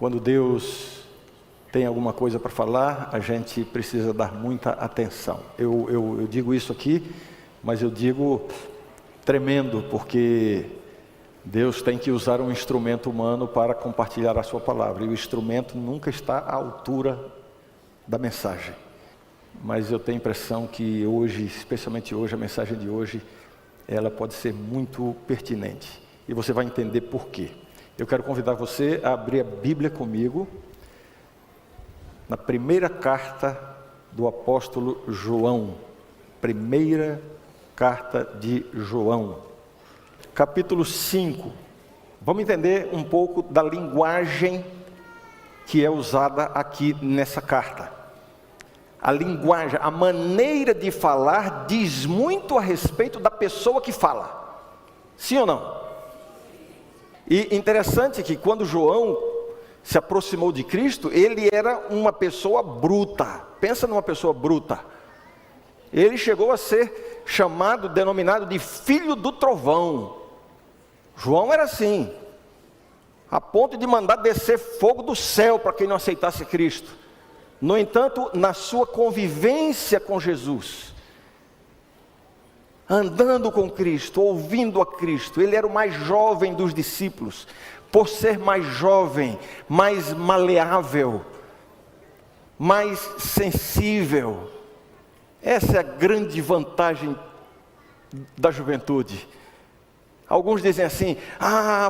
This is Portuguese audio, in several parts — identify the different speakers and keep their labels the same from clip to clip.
Speaker 1: Quando Deus tem alguma coisa para falar, a gente precisa dar muita atenção. Eu digo isso aqui, mas eu digo tremendo, porque Deus tem que usar um instrumento humano para compartilhar a sua palavra, e o instrumento nunca está à altura da mensagem. Mas eu tenho a impressão que hoje, especialmente hoje, a mensagem de hoje, ela pode ser muito pertinente, e você vai entender por quê. Eu quero convidar você a abrir a Bíblia comigo, na primeira carta do apóstolo João, primeira carta de João, capítulo 5, vamos entender um pouco da linguagem que é usada aqui nessa carta. A linguagem, a maneira de falar diz muito a respeito da pessoa que fala, sim ou não? E interessante que quando João se aproximou de Cristo, ele era uma pessoa bruta. Pensa numa pessoa bruta. Ele chegou a ser chamado, denominado de filho do trovão. João era assim, a ponto de mandar descer fogo do céu para quem não aceitasse Cristo. No entanto, na sua convivência com Jesus, andando com Cristo, ouvindo a Cristo, ele era o mais jovem dos discípulos. Por ser mais jovem, mais maleável, mais sensível. Essa é a grande vantagem da juventude. Alguns dizem assim: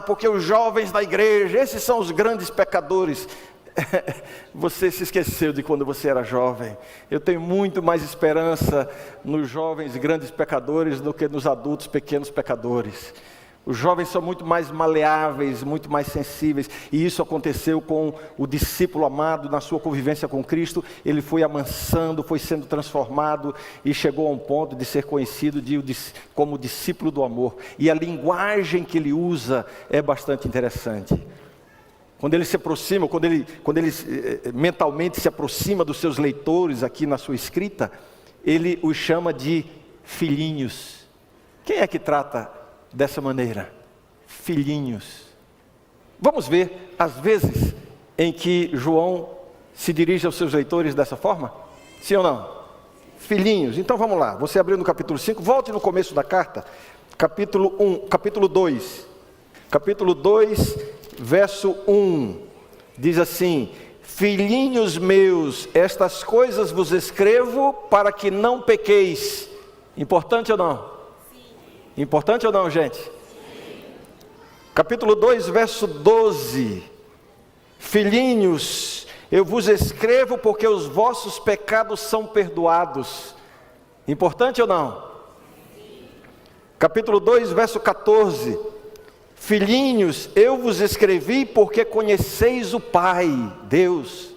Speaker 1: porque os jovens da igreja, esses são os grandes pecadores. Você se esqueceu de quando você era jovem. Eu tenho muito mais esperança nos jovens grandes pecadores do que nos adultos pequenos pecadores. Os jovens são muito mais maleáveis, muito mais sensíveis, e isso aconteceu com o discípulo amado na sua convivência com Cristo. Ele foi amansando, foi sendo transformado e chegou a um ponto de ser conhecido como discípulo do amor. E a linguagem que ele usa é bastante interessante. Quando ele se aproxima, quando ele mentalmente se aproxima dos seus leitores aqui na sua escrita, ele os chama de filhinhos. Quem é que trata dessa maneira? Filhinhos. Vamos ver as vezes em que João se dirige aos seus leitores dessa forma? Sim ou não? Filhinhos. Então vamos lá, você abriu no capítulo 5, volte no começo da carta, capítulo 2, verso 1, diz assim: filhinhos meus, estas coisas vos escrevo para que não pequeis. Importante ou não? Importante ou não, gente? Sim. Capítulo 2, verso 12. Filhinhos, eu vos escrevo porque os vossos pecados são perdoados. Importante ou não? Sim. Capítulo 2, verso 14. Filhinhos, eu vos escrevi porque conheceis o Pai, Deus.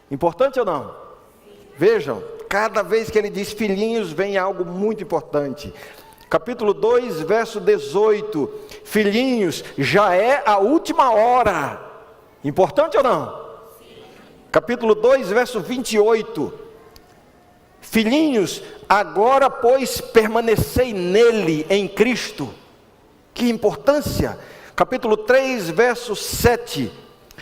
Speaker 1: Importante ou não? Sim. Vejam, cada vez que ele diz filhinhos, vem algo muito importante. Capítulo 2, verso 18. Filhinhos, já é a última hora. Importante ou não? Sim. Capítulo 2, verso 28. Filhinhos, agora pois permanecei nele, em Cristo. Que importância. Capítulo 3, verso 7.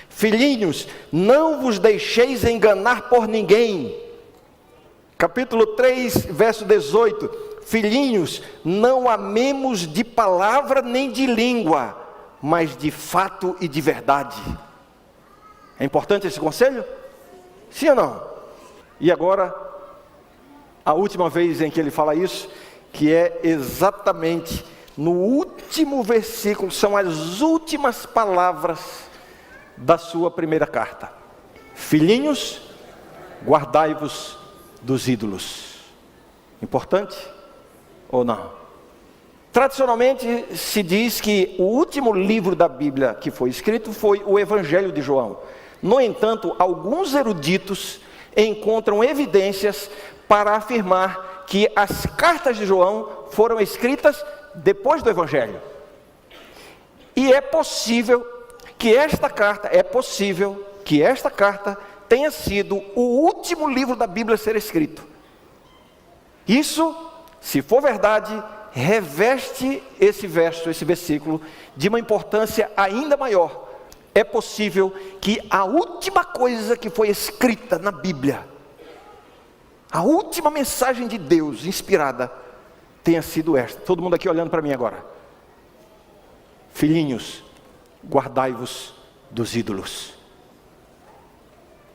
Speaker 1: Filhinhos, não vos deixeis enganar por ninguém. Capítulo 3, verso 18. Filhinhos, não amemos de palavra nem de língua, mas de fato e de verdade. É importante esse conselho? Sim ou não? E agora, a última vez em que ele fala isso, que é exatamente no último versículo, são as últimas palavras da sua primeira carta. Filhinhos, guardai-vos dos ídolos. Importante ou não? Tradicionalmente se diz que o último livro da Bíblia que foi escrito foi o Evangelho de João. No entanto, alguns eruditos encontram evidências para afirmar que as cartas de João foram escritas depois do Evangelho. E é possível que esta carta tenha sido o último livro da Bíblia a ser escrito. Isso, se for verdade, reveste esse versículo de uma importância ainda maior. é possível que a última coisa que foi escrita na Bíblia, a última mensagem de Deus inspirada, tenha sido esta. Todo mundo aqui olhando para mim agora. Filhinhos, guardai-vos dos ídolos.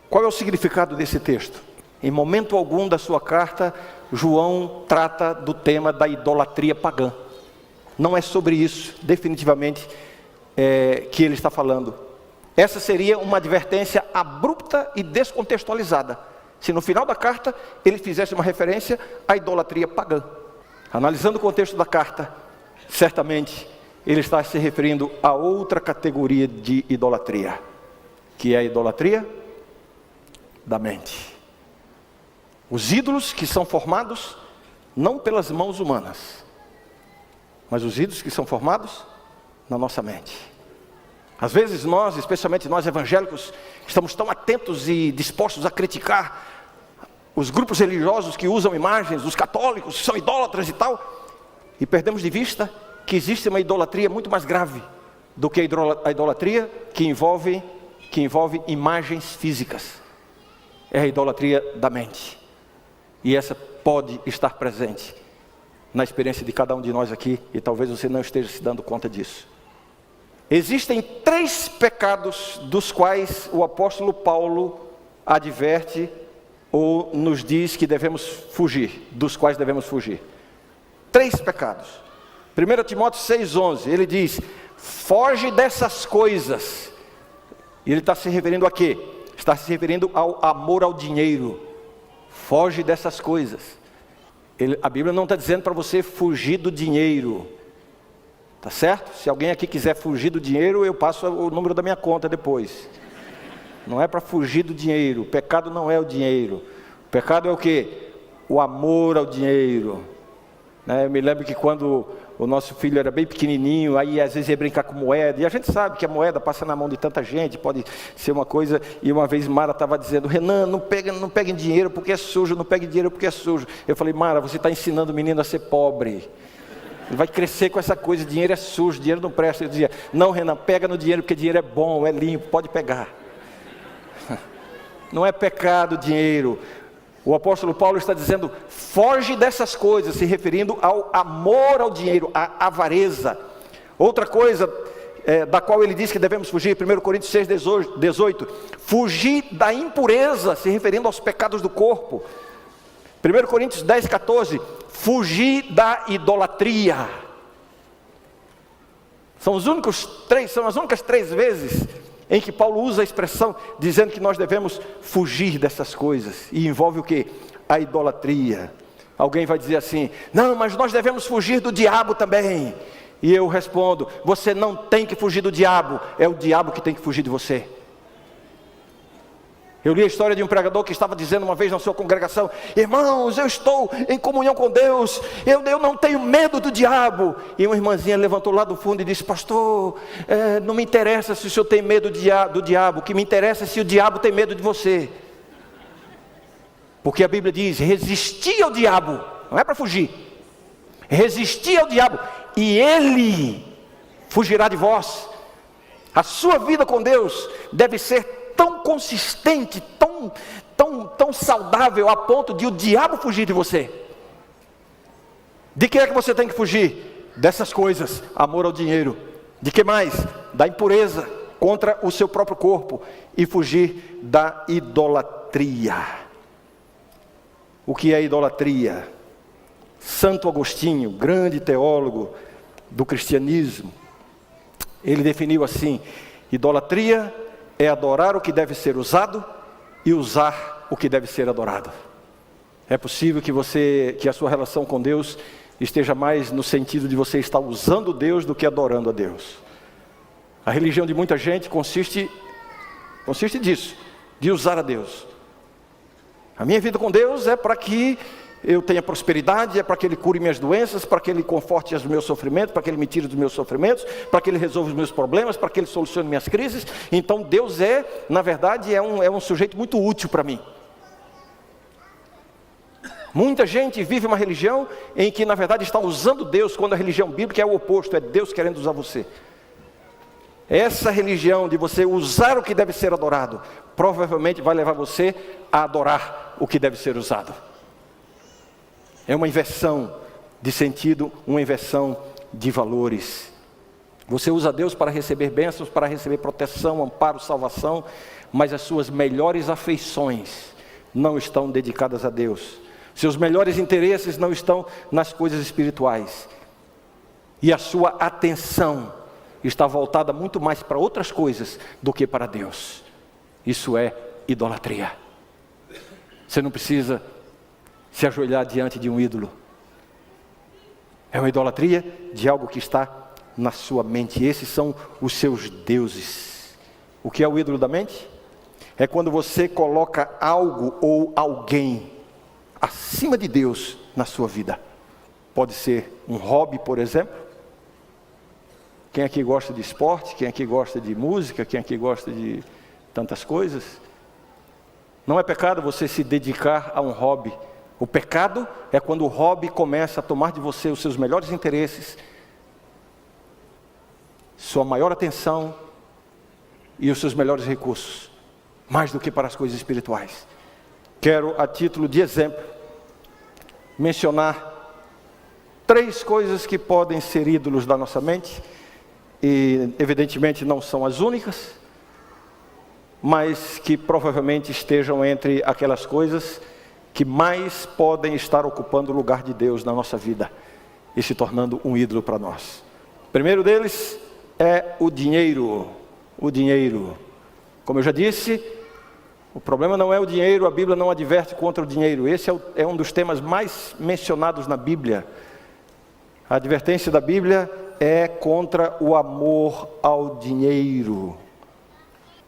Speaker 1: Qual é o significado desse texto? Em momento algum da sua carta, João trata do tema da idolatria pagã. Não é sobre isso, definitivamente, que ele está falando. Essa seria uma advertência abrupta e descontextualizada, se no final da carta ele fizesse uma referência à idolatria pagã. Analisando o contexto da carta, certamente ele está se referindo a outra categoria de idolatria, que é a idolatria da mente. Os ídolos que são formados não pelas mãos humanas, mas os ídolos que são formados na nossa mente. Às vezes nós, especialmente nós evangélicos, estamos tão atentos e dispostos a criticar os grupos religiosos que usam imagens, os católicos que são idólatras e tal, e perdemos de vista que existe uma idolatria muito mais grave do que a idolatria que envolve imagens físicas. É a idolatria da mente. E essa pode estar presente na experiência de cada um de nós aqui, e talvez você não esteja se dando conta disso. Existem 3 pecados dos quais o apóstolo Paulo adverte ou nos diz que devemos fugir, dos quais devemos fugir. 3 pecados. 1 Timóteo 6,11, ele diz: foge dessas coisas. E ele está se referindo a quê? Está se referindo ao amor ao dinheiro. Foge dessas coisas. A Bíblia não está dizendo para você fugir do dinheiro. Tá certo? Se alguém aqui quiser fugir do dinheiro, eu passo o número da minha conta depois. Não é para fugir do dinheiro. O pecado não é o dinheiro. O pecado é o quê? O amor ao dinheiro. Eu me lembro que quando o nosso filho era bem pequenininho, aí às vezes ia brincar com moeda, e a gente sabe que a moeda passa na mão de tanta gente, pode ser uma coisa, e uma vez Mara estava dizendo: Renan, não peguem dinheiro porque é sujo, não pegue dinheiro porque é sujo. Eu falei: Mara, você está ensinando o menino a ser pobre. Ele vai crescer com essa coisa, dinheiro é sujo, dinheiro não presta. Eu dizia: não, Renan, pega no dinheiro porque dinheiro é bom, é limpo, pode pegar. Não é pecado o dinheiro. O apóstolo Paulo está dizendo: foge dessas coisas, se referindo ao amor ao dinheiro, à avareza. Outra coisa da qual ele diz que devemos fugir, 1 Coríntios 6,18, fugir da impureza, se referindo aos pecados do corpo. 1 Coríntios 10,14, fugir da idolatria. São as únicas 3 vezes em que Paulo usa a expressão dizendo que nós devemos fugir dessas coisas. E envolve o quê? A idolatria. Alguém vai dizer assim: não, mas nós devemos fugir do diabo também. E eu respondo: você não tem que fugir do diabo, é o diabo que tem que fugir de você. Eu li a história de um pregador que estava dizendo uma vez na sua congregação: irmãos, eu estou em comunhão com Deus, eu não tenho medo do diabo. E uma irmãzinha levantou lá do fundo e disse: pastor, não me interessa se o senhor tem medo do diabo, o que me interessa é se o diabo tem medo de você. Porque a Bíblia diz: resistir ao diabo, não é para fugir, resistir ao diabo e ele fugirá de vós. A sua vida com Deus deve ser tão consistente, tão saudável, a ponto de o diabo fugir de você. De que é que você tem que fugir? Dessas coisas: amor ao dinheiro. De que mais? Da impureza contra o seu próprio corpo. E fugir da idolatria. O que é idolatria? Santo Agostinho, grande teólogo do cristianismo, ele definiu assim: idolatria é adorar o que deve ser usado e usar o que deve ser adorado. É possível que a sua relação com Deus esteja mais no sentido de você estar usando Deus do que adorando a Deus. A religião de muita gente consiste disso, de usar a Deus. A minha vida com Deus é para que eu tenha prosperidade, é para que Ele cure minhas doenças, para que Ele conforte os meus sofrimentos, para que Ele me tire dos meus sofrimentos, para que Ele resolva os meus problemas, para que Ele solucione minhas crises. Então Deus na verdade, é um sujeito muito útil para mim. Muita gente vive uma religião em que na verdade está usando Deus, quando a religião bíblica é o oposto, é Deus querendo usar você. Essa religião de você usar o que deve ser adorado, provavelmente vai levar você a adorar o que deve ser usado. É uma inversão de sentido, uma inversão de valores. Você usa Deus para receber bênçãos, para receber proteção, amparo, salvação, mas as suas melhores afeições não estão dedicadas a Deus. Seus melhores interesses não estão nas coisas espirituais. E a sua atenção está voltada muito mais para outras coisas do que para Deus. Isso é idolatria. Você não precisa se ajoelhar diante de um ídolo. É uma idolatria de algo que está na sua mente. Esses são os seus deuses. O que é o ídolo da mente? É quando você coloca algo ou alguém acima de Deus na sua vida. Pode ser um hobby, por exemplo. Quem aqui gosta de esporte? Quem aqui gosta de música? Quem aqui gosta de tantas coisas? Não é pecado você se dedicar a um hobby. O pecado é quando o hobby começa a tomar de você os seus melhores interesses, sua maior atenção e os seus melhores recursos, mais do que para as coisas espirituais. Quero, a título de exemplo, mencionar 3 coisas que podem ser ídolos da nossa mente, e evidentemente não são as únicas, mas que provavelmente estejam entre aquelas coisas que mais podem estar ocupando o lugar de Deus na nossa vida e se tornando um ídolo para nós. O primeiro deles é o dinheiro. O dinheiro. Como eu já disse, o problema não é o dinheiro, a Bíblia não adverte contra o dinheiro. Esse é um dos temas mais mencionados na Bíblia. A advertência da Bíblia é contra o amor ao dinheiro.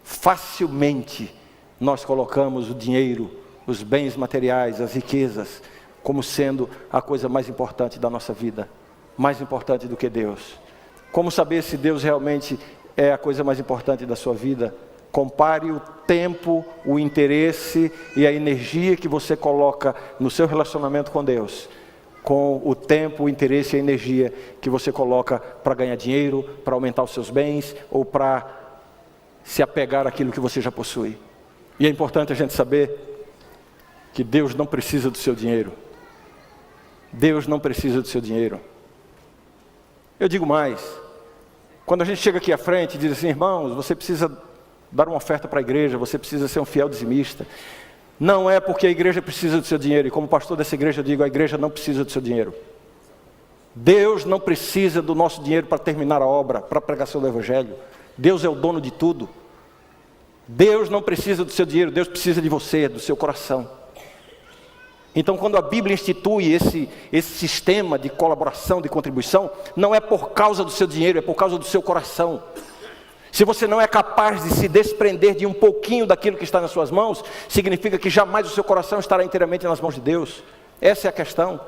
Speaker 1: Facilmente nós colocamos o dinheiro, os bens materiais, as riquezas, como sendo a coisa mais importante da nossa vida, mais importante do que Deus. Como saber se Deus realmente é a coisa mais importante da sua vida? Compare o tempo, o interesse e a energia que você coloca no seu relacionamento com Deus, com o tempo, o interesse e a energia que você coloca para ganhar dinheiro, para aumentar os seus bens ou para se apegar àquilo que você já possui. E é importante a gente saber que Deus não precisa do seu dinheiro. Deus não precisa do seu dinheiro. Eu digo mais, quando a gente chega aqui à frente e diz assim, irmãos, você precisa dar uma oferta para a igreja, você precisa ser um fiel dizimista. Não é porque a igreja precisa do seu dinheiro, e como pastor dessa igreja eu digo, a igreja não precisa do seu dinheiro. Deus não precisa do nosso dinheiro para terminar a obra, para a pregação do evangelho. Deus é o dono de tudo. Deus não precisa do seu dinheiro, Deus precisa de você, do seu coração. Então, quando a Bíblia institui esse sistema de colaboração, de contribuição, não é por causa do seu dinheiro, é por causa do seu coração. Se você não é capaz de se desprender de um pouquinho daquilo que está nas suas mãos, significa que jamais o seu coração estará inteiramente nas mãos de Deus. Essa é a questão.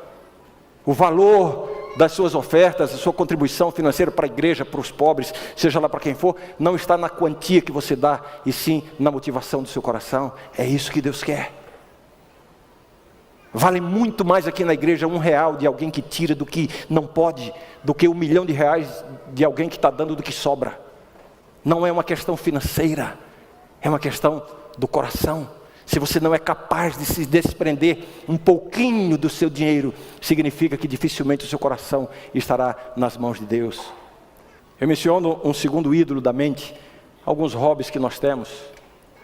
Speaker 1: O valor das suas ofertas, a sua contribuição financeira para a igreja, para os pobres, seja lá para quem for, não está na quantia que você dá, e sim na motivação do seu coração. É isso que Deus quer. Vale muito mais aqui na igreja R$1 de alguém que tira do que não pode, do que R$1 milhão de alguém que está dando do que sobra. Não é uma questão financeira, é uma questão do coração. Se você não é capaz de se desprender um pouquinho do seu dinheiro, significa que dificilmente o seu coração estará nas mãos de Deus. Eu menciono um segundo ídolo da mente, alguns hobbies que nós temos.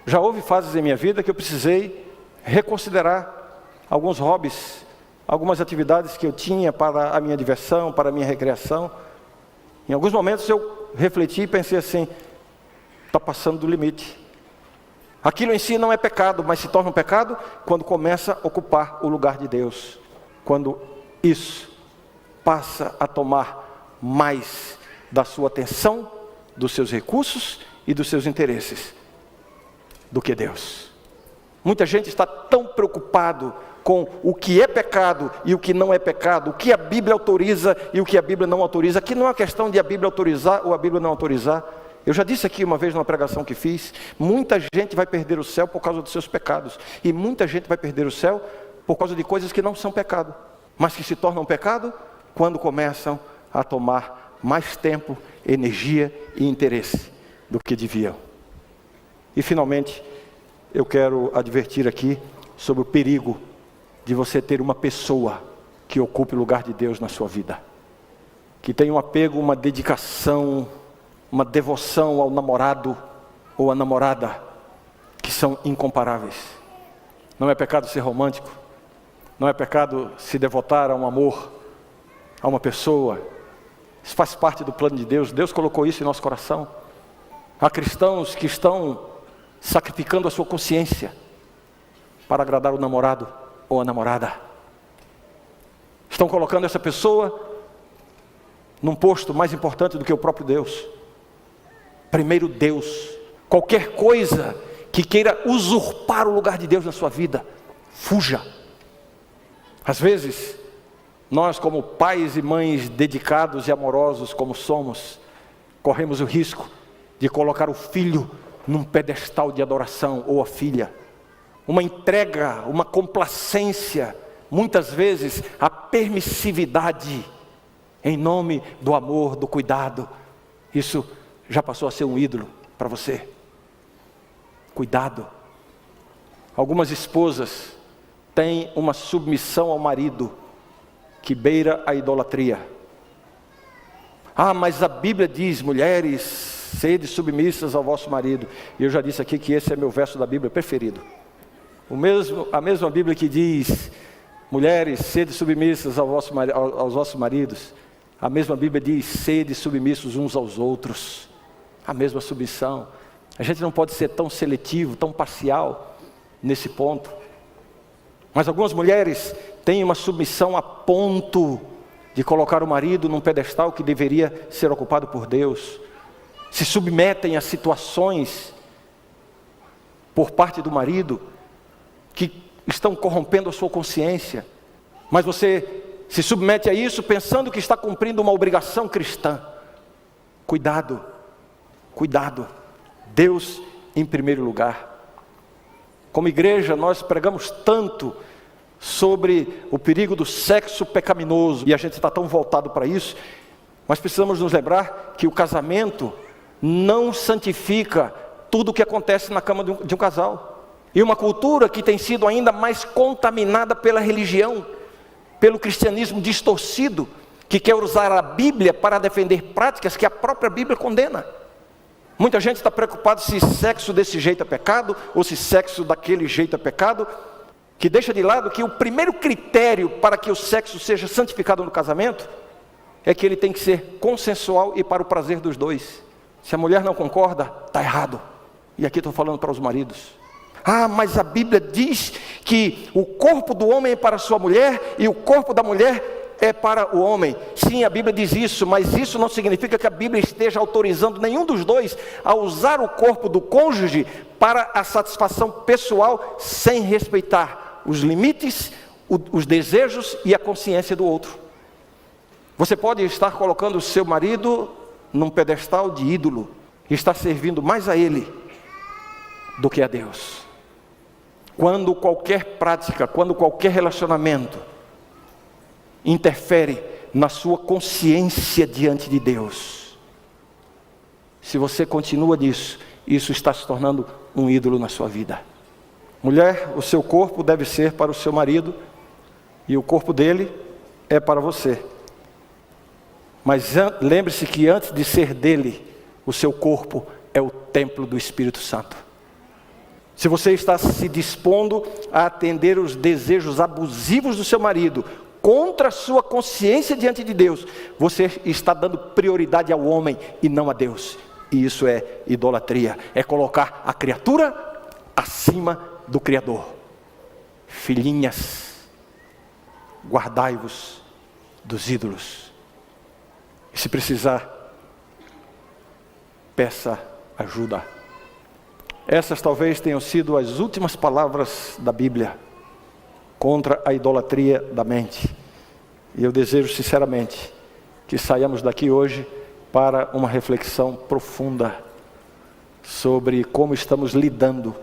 Speaker 1: Já houve fases em minha vida que eu precisei reconsiderar alguns hobbies, algumas atividades que eu tinha para a minha diversão, para a minha recreação. Em alguns momentos eu refleti e pensei assim, está passando do limite. Aquilo em si não é pecado, mas se torna um pecado quando começa a ocupar o lugar de Deus. Quando isso passa a tomar mais da sua atenção, dos seus recursos e dos seus interesses do que Deus. Muita gente está tão preocupado com o que é pecado e o que não é pecado, o que a Bíblia autoriza e o que a Bíblia não autoriza. Aqui não é uma questão de a Bíblia autorizar ou a Bíblia não autorizar. Eu já disse aqui uma vez numa pregação que fiz, muita gente vai perder o céu por causa dos seus pecados, e muita gente vai perder o céu por causa de coisas que não são pecado, mas que se tornam pecado quando começam a tomar mais tempo, energia e interesse do que deviam. E finalmente, eu quero advertir aqui sobre o perigo de você ter uma pessoa que ocupe o lugar de Deus na sua vida, que tenha um apego, uma dedicação, uma devoção ao namorado ou à namorada, que são incomparáveis. Não é pecado ser romântico, não é pecado se devotar a um amor, a uma pessoa. Isso faz parte do plano de Deus. Deus colocou isso em nosso coração. Há cristãos que estão sacrificando a sua consciência para agradar o namorado ou a namorada. Estão colocando essa pessoa num posto mais importante do que o próprio Deus. Primeiro Deus. Qualquer coisa que queira usurpar o lugar de Deus na sua vida, fuja. Às vezes, nós como pais e mães dedicados e amorosos como somos, corremos o risco de colocar o filho num pedestal de adoração, ou a filha. Uma entrega, uma complacência, muitas vezes a permissividade, em nome do amor, do cuidado. Isso já passou a ser um ídolo para você. Cuidado. Algumas esposas têm uma submissão ao marido que beira a idolatria. Ah, mas a Bíblia diz, mulheres, sede submissas ao vosso marido. E eu já disse aqui que esse é meu verso da Bíblia preferido. A mesma Bíblia que diz, mulheres, sede submissas aos vossos maridos. A mesma Bíblia diz, sede submissos uns aos outros. A mesma submissão. A gente não pode ser tão seletivo, tão parcial nesse ponto. Mas algumas mulheres têm uma submissão a ponto de colocar o marido num pedestal que deveria ser ocupado por Deus. Se submetem a situações por parte do marido que estão corrompendo a sua consciência. Mas você se submete a isso pensando que está cumprindo uma obrigação cristã. Cuidado, cuidado. Deus em primeiro lugar. Como igreja, nós pregamos tanto sobre o perigo do sexo pecaminoso, e a gente está tão voltado para isso, mas precisamos nos lembrar que o casamento não santifica tudo o que acontece na cama de um casal. E uma cultura que tem sido ainda mais contaminada pela religião, pelo cristianismo distorcido, que quer usar a Bíblia para defender práticas que a própria Bíblia condena. Muita gente está preocupada se sexo desse jeito é pecado, ou se sexo daquele jeito é pecado, que deixa de lado que o primeiro critério para que o sexo seja santificado no casamento, é que ele tem que ser consensual e para o prazer dos dois. Se a mulher não concorda, está errado. E aqui estou falando para os maridos. Ah, mas a Bíblia diz que o corpo do homem é para a sua mulher, e o corpo da mulher é para o homem. Sim, a Bíblia diz isso, mas isso não significa que a Bíblia esteja autorizando nenhum dos dois a usar o corpo do cônjuge para a satisfação pessoal, sem respeitar os limites, os desejos e a consciência do outro. Você pode estar colocando o seu marido num pedestal de ídolo, e está servindo mais a ele do que a Deus. Quando qualquer prática, quando qualquer relacionamento interfere na sua consciência diante de Deus, se você continua nisso, isso está se tornando um ídolo na sua vida. Mulher, o seu corpo deve ser para o seu marido, e o corpo dele é para você. Mas lembre-se que antes de ser dele, o seu corpo é o templo do Espírito Santo. Se você está se dispondo a atender os desejos abusivos do seu marido, contra a sua consciência diante de Deus, você está dando prioridade ao homem e não a Deus. E isso é idolatria, é colocar a criatura acima do Criador. Filhinhas, guardai-vos dos ídolos. E se precisar, peça ajuda. Essas talvez tenham sido as últimas palavras da Bíblia contra a idolatria da mente. E eu desejo sinceramente que saiamos daqui hoje para uma reflexão profunda sobre como estamos lidando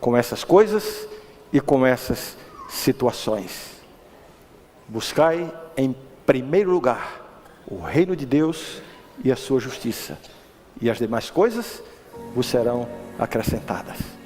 Speaker 1: com essas coisas e com essas situações. Buscai em primeiro lugar o reino de Deus e a sua justiça, e as demais coisas vos serão acrescentadas.